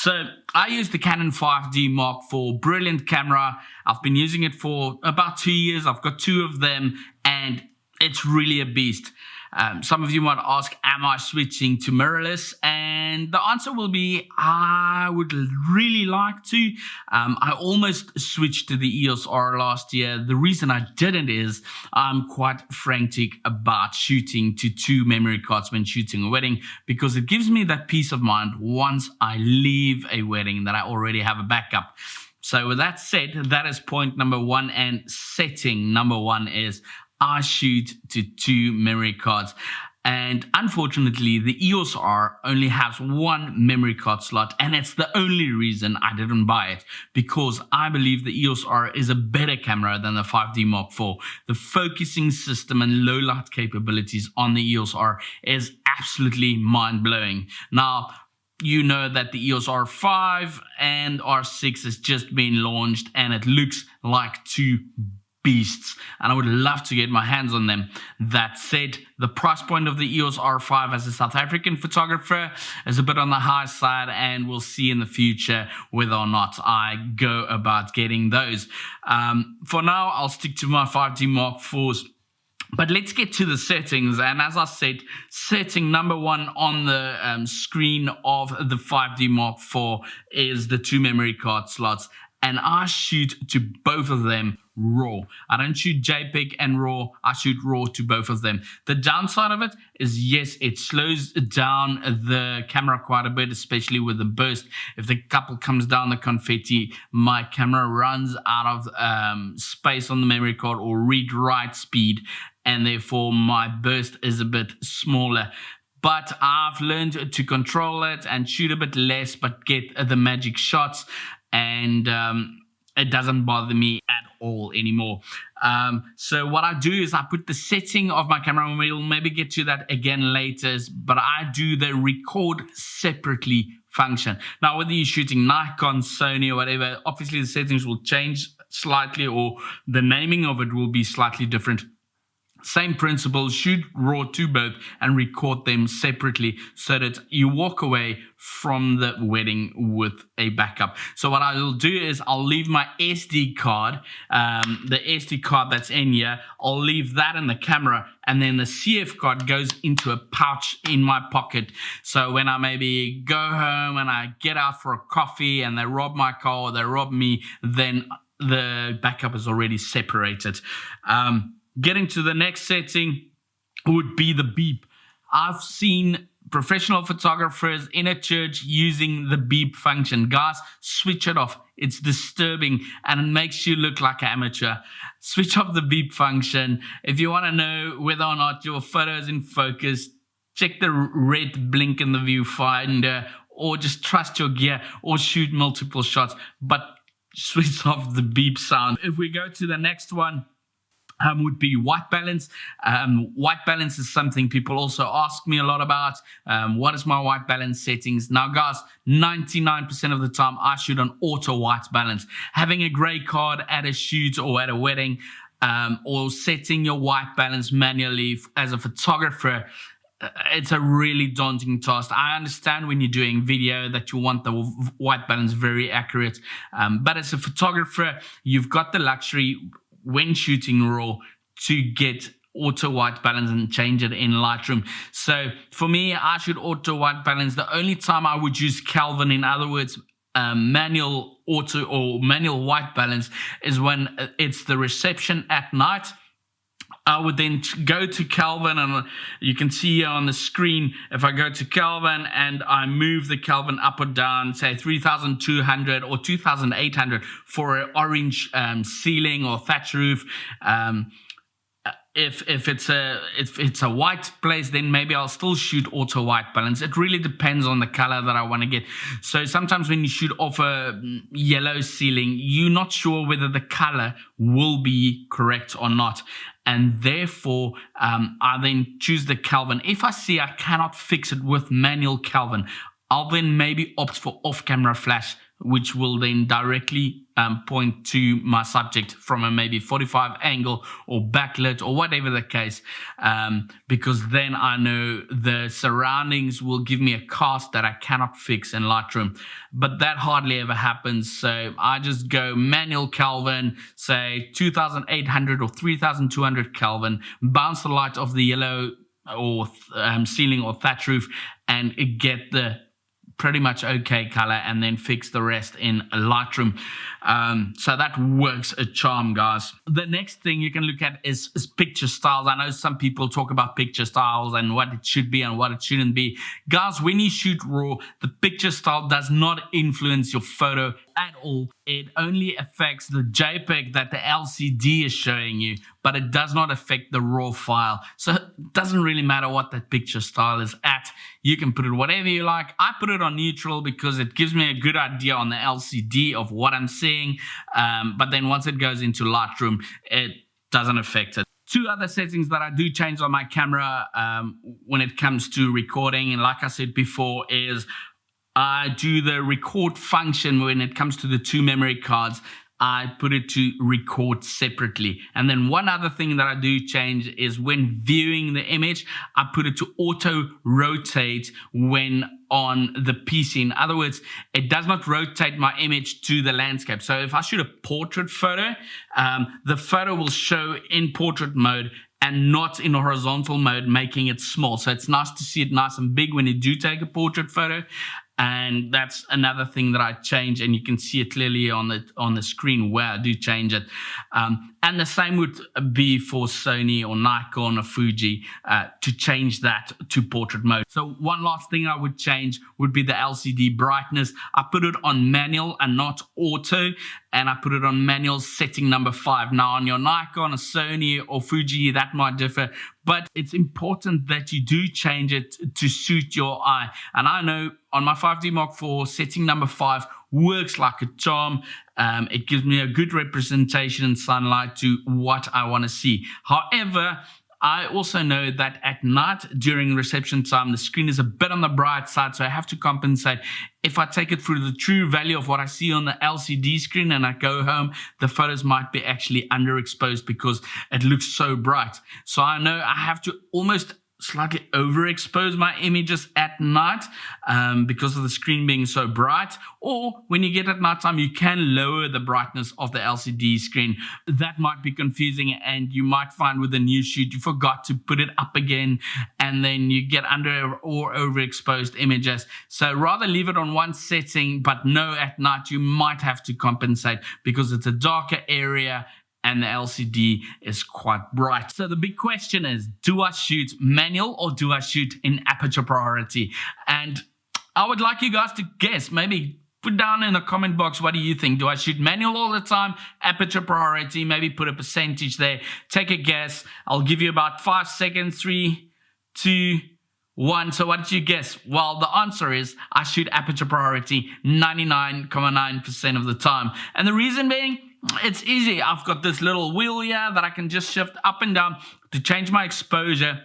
So I use the Canon 5D Mark IV, brilliant camera. I've been using it for about 2 years. I've got 2 of them and it's really a beast. Some of you might ask, am I switching to mirrorless? And the answer will be, I would really like to. I almost switched to the EOS R last year. The reason I didn't is I'm quite frantic about shooting to 2 memory cards when shooting a wedding, because it gives me that peace of mind once I leave a wedding that I already have a backup. So with that said, that is point number 1, and setting number 1 is I shoot to 2 memory cards. And unfortunately, the EOS R only has 1 memory card slot, and it's the only reason I didn't buy it, because I believe the EOS R is a better camera than the 5D Mark IV. The focusing system and low light capabilities on the EOS R is absolutely mind-blowing. Now, you know that the EOS R5 and R6 has just been launched, and it looks like 2 beasts, and I would love to get my hands on them. That said, the price point of the EOS R5 as a South African photographer is a bit on the high side, and we'll see in the future whether or not I go about getting those. For now, I'll stick to my 5D Mark IVs. But let's get to the settings, and as I said, setting number 1 on the screen of the 5D Mark IV is the 2 memory card slots, and I shoot to both of them RAW. I don't shoot JPEG and RAW, I shoot RAW to both of them. The downside of it is, yes, it slows down the camera quite a bit, especially with the burst. If the couple comes down the confetti, my camera runs out of space on the memory card or read-write speed, and therefore my burst is a bit smaller. But I've learned to control it and shoot a bit less, but get the magic shots, and it doesn't bother me at all anymore. So what I do is I put the setting of my camera, and we'll maybe get to that again later, but I do the record separately function. Now, whether you're shooting Nikon, Sony, or whatever, obviously the settings will change slightly, or the naming of it will be slightly different. Same principle, shoot RAW to both and record them separately so that you walk away from the wedding with a backup. So what I will do is I'll leave my SD card, the SD card that's in here, I'll leave that in the camera, and then the CF card goes into a pouch in my pocket. So when I maybe go home and I get out for a coffee and they rob my car or they rob me, then the backup is already separated. Getting to the next setting would be the beep. I've seen professional photographers in a church using the beep function. Guys, switch it off. It's disturbing and it makes you look like an amateur. Switch off the beep function. If you want to know whether or not your photo is in focus, check the red blink in the viewfinder, or just trust your gear, or shoot multiple shots, but switch off the beep sound. If we go to the next one, would be white balance. White balance is something people also ask me a lot about. What is my white balance settings? Now guys, 99% of the time I shoot on auto white balance. Having a gray card at a shoot or at a wedding, or setting your white balance manually as a photographer, it's a really daunting task. I understand when you're doing video that you want the white balance very accurate, but as a photographer, you've got the luxury when shooting RAW to get auto white balance and change it in Lightroom. So for me, I shoot auto white balance. The only time I would use Kelvin, in other words, manual auto or manual white balance, is when it's the reception at night. I would then go to Kelvin, and you can see here on the screen, if I go to Kelvin and I move the Kelvin up or down, say 3,200 or 2,800 for an orange ceiling or thatch roof. If it's a white place, then maybe I'll still shoot auto white balance. It really depends on the color that I want to get. So sometimes when you shoot off a yellow ceiling, you're not sure whether the color will be correct or not, and therefore I then choose the Kelvin. If I see I cannot fix it with manual Kelvin, I'll then maybe opt for off-camera flash which will then directly point to my subject from a maybe 45 angle or backlit or whatever the case, because then I know the surroundings will give me a cast that I cannot fix in Lightroom. But that hardly ever happens, so I just go manual Kelvin, say 2800 or 3200 Kelvin, bounce the light off the yellow or ceiling or thatch roof, and get the pretty much okay color, and then fix the rest in Lightroom. So that works a charm, guys. The next thing you can look at is picture styles. I know some people talk about picture styles and what it should be and what it shouldn't be. Guys, when you shoot RAW, the picture style does not influence your photo at all. It only affects the JPEG that the LCD is showing you, but it does not affect the RAW file. So it doesn't really matter what that picture style is at. You can put it whatever you like. I put it on neutral because it gives me a good idea on the LCD of what I'm seeing. But then once it goes into Lightroom, it doesn't affect it. Two other settings that I do change on my camera when it comes to recording, and like I said before, is I do the record function when it comes to the two memory cards. I put it to record separately. And then one other thing that I do change is when viewing the image, I put it to auto rotate when on the PC. In other words, it does not rotate my image to the landscape. So if I shoot a portrait photo, the photo will show in portrait mode and not in horizontal mode, making it small. So it's nice to see it nice and big when you do take a portrait photo. And that's another thing that I change, and you can see it clearly on the screen where I do change it. And the same would be for Sony or Nikon or Fuji to change that to portrait mode. So one last thing I would change would be the LCD brightness. I put it on manual and not auto, and I put it on manual setting number 5. Now on your Nikon or Sony or Fuji, that might differ, but it's important that you do change it to suit your eye. And I know on my 5D Mark IV, setting number 5 works like a charm. It gives me a good representation in sunlight to what I want to see. However, I also know that at night during reception time, the screen is a bit on the bright side, so I have to compensate. If I take it through the true value of what I see on the LCD screen and I go home, the photos might be actually underexposed because it looks so bright. So I know I have to almost slightly overexpose my images at night because of the screen being so bright. Or when you get at nighttime, you can lower the brightness of the LCD screen. That might be confusing, and you might find with a new shoot you forgot to put it up again, and then you get under or overexposed images. So rather leave it on one setting, but know at night you might have to compensate because it's a darker area and the LCD is quite bright. So the big question is, do I shoot manual or do I shoot in aperture priority? And I would like you guys to guess. Maybe put down in the comment box, what do you think? Do I shoot manual all the time, aperture priority? Maybe put a percentage there. Take a guess. I'll give you about 5 seconds. 3, 2, 1. So what did you guess? Well, the answer is I shoot aperture priority 99.9% of the time. And the reason being, it's easy. I've got this little wheel here that I can just shift up and down to change my exposure.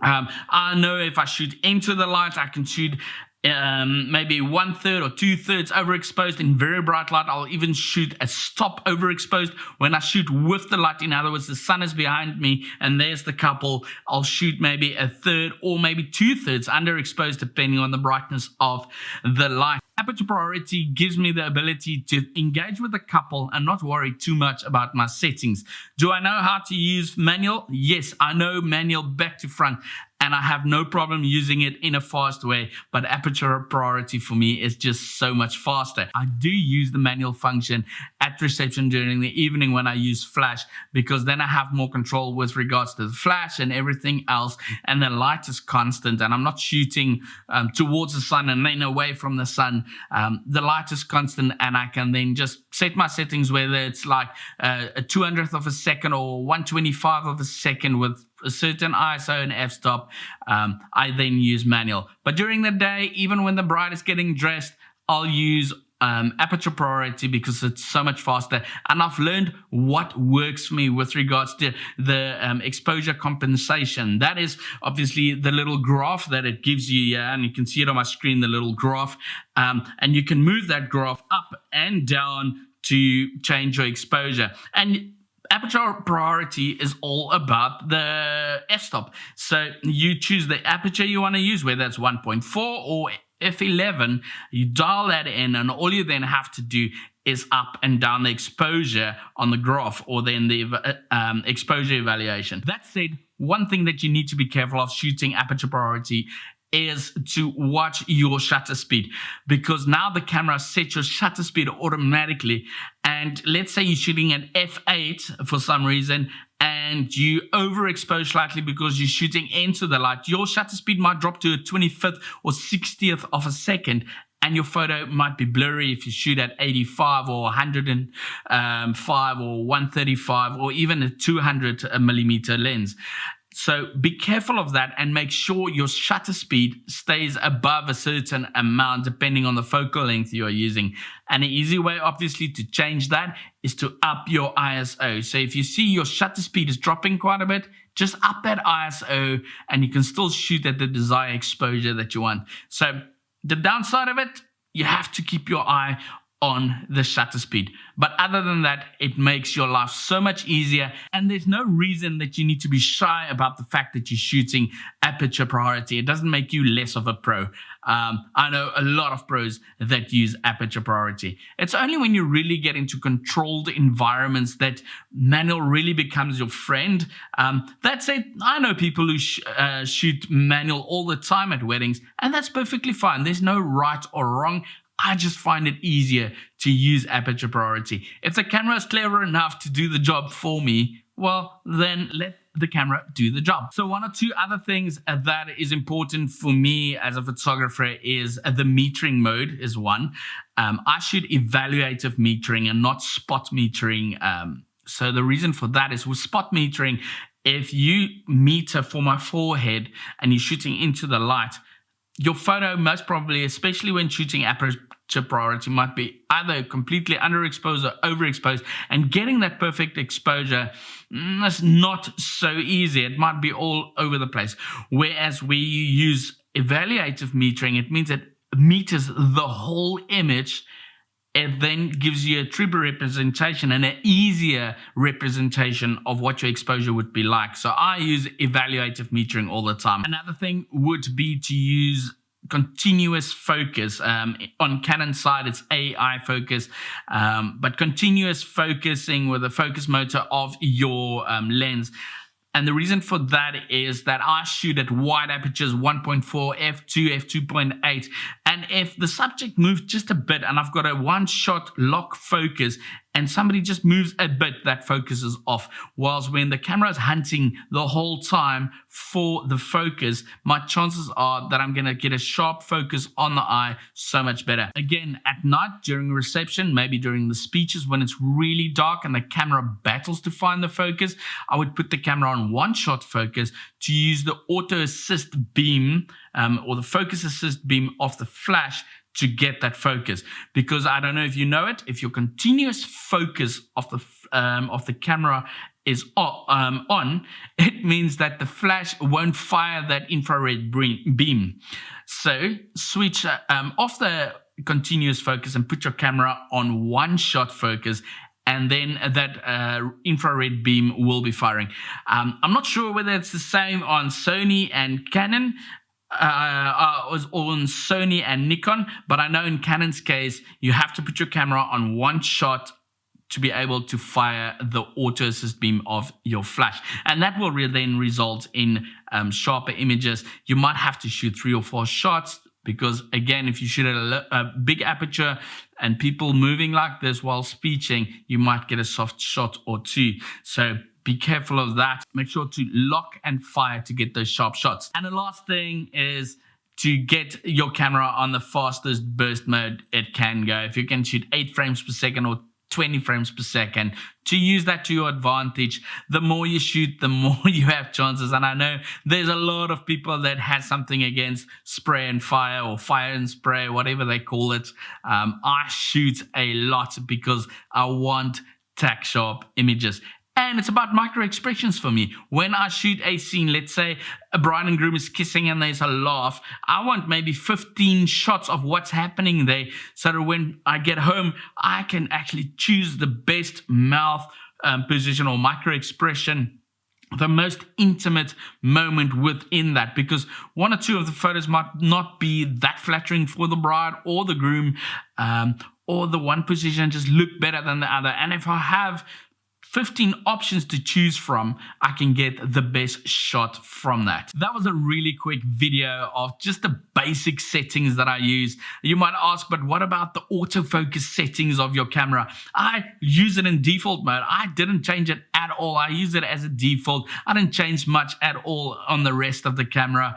I know if I shoot into the light, I can shoot maybe 1/3 or 2/3 overexposed in very bright light. I'll even shoot a stop overexposed when I shoot with the light. In other words, the sun is behind me and there's the couple. I'll shoot maybe 1/3 or maybe 2/3 underexposed depending on the brightness of the light. Aperture priority gives me the ability to engage with the couple and not worry too much about my settings. Do I know how to use manual? Yes, I know manual back to front, and I have no problem using it in a fast way, but aperture priority for me is just so much faster. I do use the manual function at reception during the evening when I use flash, because then I have more control with regards to the flash and everything else, and the light is constant, and I'm not shooting towards the sun and then away from the sun. The light is constant, and I can then just set my settings, whether it's like a 200th of a second or 1/25 of a second with a certain ISO and f-stop. I then use manual. But during the day, even when the bride is getting dressed, I'll use aperture priority because it's so much faster, and I've learned what works for me with regards to the exposure compensation. That is obviously the little graph that it gives you here, and you can see it on my screen, the little graph, and you can move that graph up and down to change your exposure. And aperture priority is all about the f-stop. So you choose the aperture you want to use, whether it's 1.4 or f11, you dial that in, and all you then have to do is up and down the exposure on the graph, or then the exposure evaluation. That said, one thing that you need to be careful of shooting aperture priority is to watch your shutter speed, because now the camera sets your shutter speed automatically, and let's say you're shooting at f8 for some reason and you overexpose slightly because you're shooting into the light, your shutter speed might drop to a 25th or 60th of a second, and your photo might be blurry if you shoot at 85 or 105 or 135 or even a 200 millimeter lens. So be careful of that and make sure your shutter speed stays above a certain amount depending on the focal length you are using. And an easy way obviously to change that is to up your ISO. So if you see your shutter speed is dropping quite a bit, just up that ISO and you can still shoot at the desired exposure that you want. So the downside of it, you have to keep your eye on the shutter speed. But other than that, it makes your life so much easier, and there's no reason that you need to be shy about the fact that you're shooting aperture priority. It doesn't make you less of a pro. I know a lot of pros that use aperture priority. It's only when you really get into controlled environments that manual really becomes your friend. That said, I know people who shoot manual all the time at weddings, and that's perfectly fine. There's no right or wrong. I just find it easier to use aperture priority. If the camera is clever enough to do the job for me, well, then let the camera do the job. So one or two other things that is important for me as a photographer is the metering mode is one. I shoot evaluative metering and not spot metering. So the reason for that is with spot metering, if you meter for my forehead and you're shooting into the light, your photo most probably, especially when shooting aperture priority, might be either completely underexposed or overexposed, and getting that perfect exposure is not so easy. It might be all over the place. Whereas we use evaluative metering, it means it meters the whole image. It then gives you a triple representation and an easier representation of what your exposure would be like. So I use evaluative metering all the time. Another thing would be to use continuous focus. On Canon side, it's AI focus, but continuous focusing with the focus motor of your lens. And the reason for that is that I shoot at wide apertures, 1.4, f2, f2.8. And if the subject moves just a bit and I've got a one-shot lock focus and somebody just moves a bit, that focus is off. Whilst when the camera is hunting the whole time for the focus, my chances are that I'm going to get a sharp focus on the eye so much better. Again, at night during reception, maybe during the speeches when it's really dark and the camera battles to find the focus, I would put the camera on one-shot focus to use the auto assist beam or the focus assist beam of the flash to get that focus. Because I don't know if you know it, if your continuous focus of the camera is on, it means that the flash won't fire that infrared beam. So switch off the continuous focus and put your camera on one shot focus, and then that infrared beam will be firing. I'm not sure whether it's the same on Sony and Canon, was on Sony and Nikon, but I know in Canon's case, you have to put your camera on one shot to be able to fire the auto assist beam of your flash. And that will then result in sharper images. You might have to shoot 3 or 4 shots because, again, if you shoot at a big aperture and people moving like this while speeching, you might get a soft shot or two. So be careful of that. Make sure to lock and fire to get those sharp shots. And the last thing is to get your camera on the fastest burst mode it can go. If you can shoot 8 frames per second or 20 frames per second, to use that to your advantage. The more you shoot, the more you have chances. And I know there's a lot of people that has something against spray and fire, or fire and spray, whatever they call it. I shoot a lot because I want tack sharp images. And it's about micro expressions for me. When I shoot a scene, let's say a bride and groom is kissing and there's a laugh, I want maybe 15 shots of what's happening there, so that when I get home, I can actually choose the best mouth position or micro expression, the most intimate moment within that, because one or two of the photos might not be that flattering for the bride or the groom, or the one position just look better than the other. And if I have 15 options to choose from, I can get the best shot from that. That was a really quick video of just the basic settings that I use. You might ask, but what about the autofocus settings of your camera? I use it in default mode. I didn't change it at all. I use it as a default. I didn't change much at all on the rest of the camera.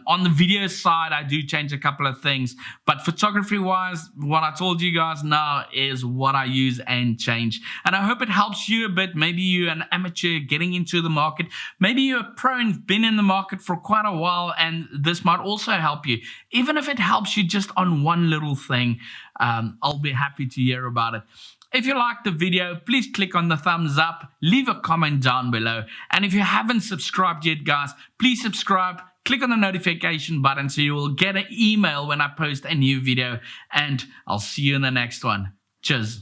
On the video side, I do change a couple of things, but photography wise, what I told you guys now is what I use and change. And I hope it helps you a bit. Maybe you're an amateur getting into the market. Maybe you're a pro and been in the market for quite a while, and this might also help you. Even if it helps you just on one little thing, I'll be happy to hear about it. If you liked the video, please click on the thumbs up, leave a comment down below. And if you haven't subscribed yet, guys, please subscribe. Click on the notification button so you will get an email when I post a new video. And I'll see you in the next one. Cheers.